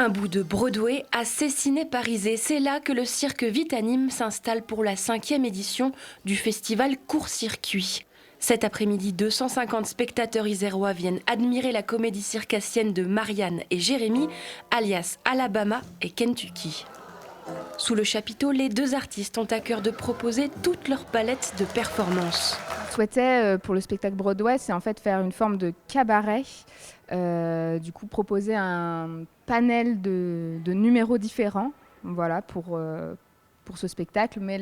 Un bout de Broadway à Cessiné-Parisé, c'est là que le cirque Vitanime s'installe pour la 5e édition du festival Court-Circuit. Cet après-midi, 250 spectateurs isérois viennent admirer la comédie circassienne de Marianne et Jérémy, alias Alabama et Kentucky. Sous le chapiteau, les deux artistes ont à cœur de proposer toute leur palette de performances. Je souhaitais, pour le spectacle Broadway, c'est en fait faire une forme de cabaret, du coup proposer un panel de numéros différents, voilà, pour ce spectacle. Mais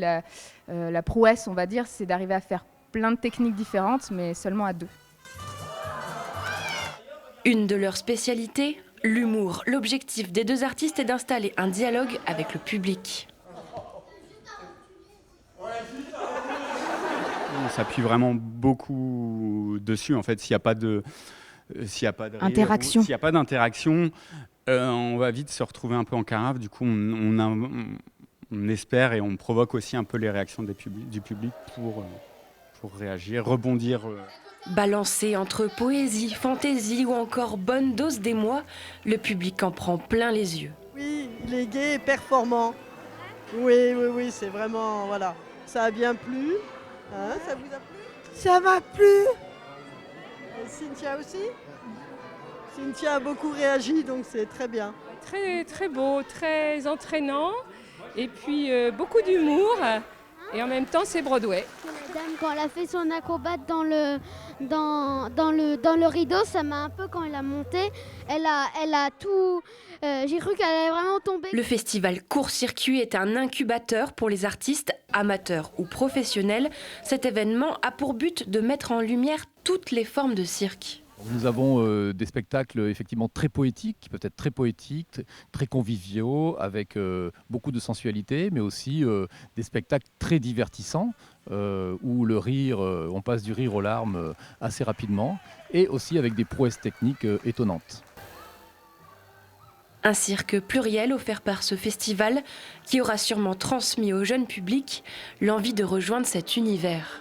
la prouesse, on va dire, c'est d'arriver à faire plein de techniques différentes, mais seulement à deux. Une de leurs spécialités, l'humour. L'objectif des deux artistes est d'installer un dialogue avec le public. On s'appuie vraiment beaucoup dessus. En fait, s'il n'y a pas de Interaction. S'il n'y a pas d'interaction, on va vite se retrouver un peu en carafe. Du coup, on espère et on provoque aussi un peu les réactions du public pour réagir, rebondir. Balancé entre poésie, fantaisie ou encore bonne dose d'émoi, le public en prend plein les yeux. Oui, il est gai et performant. Oui, c'est vraiment, voilà. Ça a bien plu. Hein, ça vous a plu? Ça m'a plu. Et Cynthia aussi? Cynthia a beaucoup réagi, donc c'est très bien. Très, très beau, très entraînant. Et puis beaucoup d'humour. Et en même temps, c'est Broadway. La dame, quand elle a fait son acrobate dans le rideau, ça m'a un peu, quand elle a monté, elle a tout... j'ai cru qu'elle allait vraiment tomber. Le festival Court-Circuit est un incubateur pour les artistes, amateurs ou professionnels. Cet événement a pour but de mettre en lumière toutes les formes de cirque. Nous avons des spectacles effectivement très poétiques, qui peuvent être très poétiques, très conviviaux, avec beaucoup de sensualité, mais aussi des spectacles très divertissants, où le rire, on passe du rire aux larmes assez rapidement, et aussi avec des prouesses techniques étonnantes. Un cirque pluriel offert par ce festival qui aura sûrement transmis au jeune public l'envie de rejoindre cet univers.